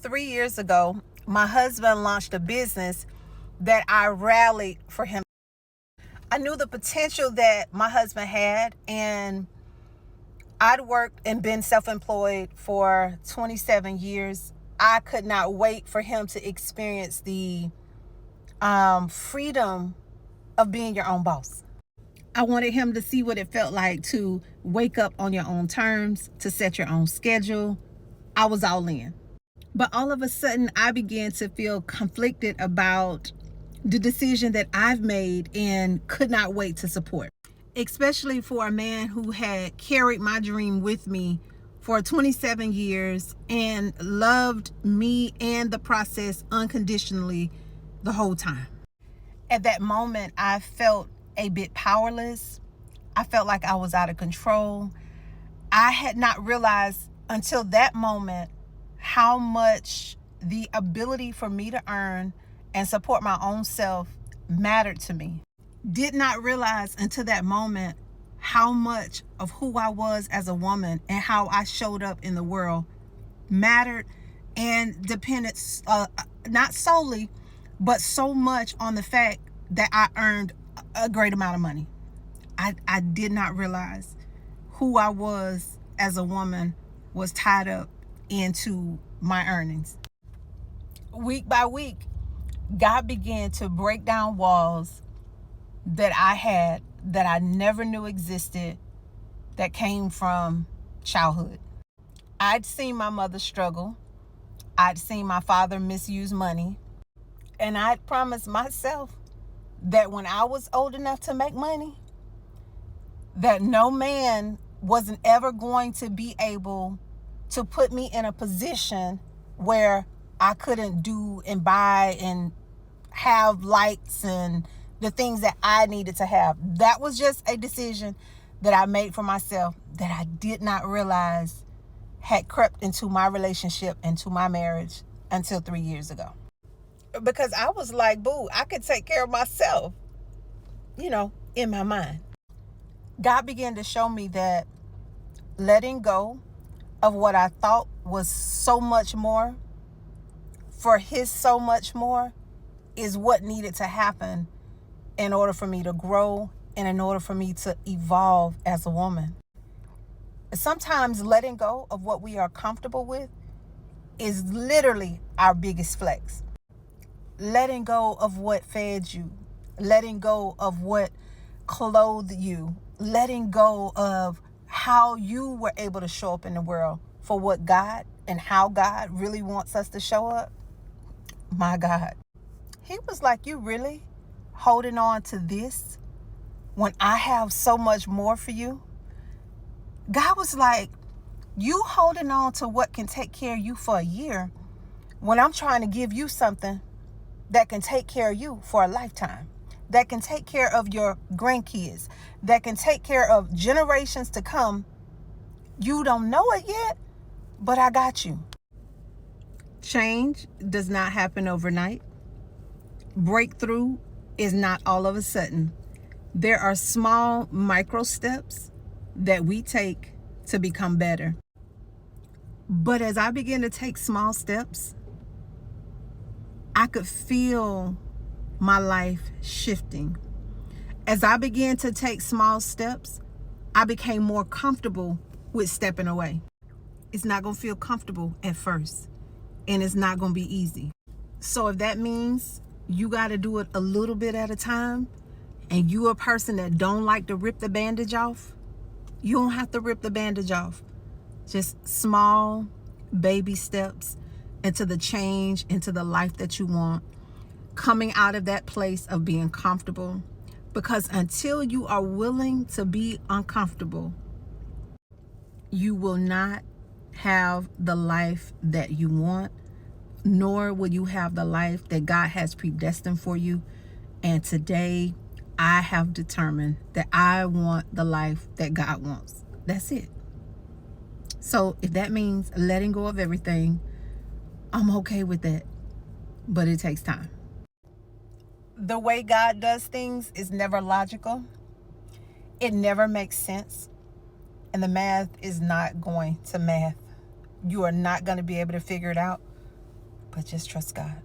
3 years ago, my husband launched a business that I rallied for him. I knew the potential that my husband had, and I'd worked and been self-employed for 27 years. I could not wait for him to experience the freedom of being your own boss. I wanted him to see what it felt like to wake up on your own terms, to set your own schedule. I was all in. But all of a sudden, I began to feel conflicted about the decision that I've made and could not wait to support. Especially for a man who had carried my dream with me for 27 years and loved me and the process unconditionally the whole time. At that moment, I felt a bit powerless. I felt like I was out of control. I had not realized until that moment how much the ability for me to earn and support my own self mattered to me. Did not realize until that moment how much of who I was as a woman and how I showed up in the world mattered and depended not solely, but so much on the fact that I earned a great amount of money. I did not realize who I was as a woman was tied up into my earnings. Week by week, God began to break down walls that I had that I never knew existed that came from childhood. I'd seen my mother struggle. I'd seen my father misuse money. And I'd promised myself that when I was old enough to make money, that no man wasn't ever going to be able to put me in a position where I couldn't do and buy and have lights and the things that I needed to have. That was just a decision that I made for myself that I did not realize had crept into my relationship, into my marriage until 3 years ago. Because I was like, boo, I could take care of myself, in my mind. God began to show me that letting go of what I thought was so much more for his so much more is what needed to happen in order for me to grow and in order for me to evolve as a woman. Sometimes letting go of what we are comfortable with is literally our biggest flex. Letting go of what fed you, letting go of what clothed you, letting go of how you were able to show up in the world for what God and how God really wants us to show up. My God. He was like, you really holding on to this when I have so much more for you? God was like, you holding on to what can take care of you for a year when I'm trying to give you something that can take care of you for a lifetime, that can take care of your grandkids, that can take care of generations to come. You don't know it yet, but I got you. Change does not happen overnight. Breakthrough is not all of a sudden. There are small micro steps that we take to become better. But as I began to take small steps, I could feel my life shifting. As I began to take small steps, I became more comfortable with stepping away. It's not going to feel comfortable at first, and it's not going to be easy. So if that means you got to do it a little bit at a time, and you're a person that don't like to rip the bandage off, you don't have to rip the bandage off. Just small baby steps into the change, into the life that you want, coming out of that place of being comfortable. Because until you are willing to be uncomfortable, you will not have the life that you want, nor will you have the life that God has predestined for you. And today, I have determined that I want the life that God wants. That's it. So if that means letting go of everything, I'm okay with that. But it takes time. The way God does things is never logical. It never makes sense. And the math is not going to math. You are not going to be able to figure it out. but just trust God.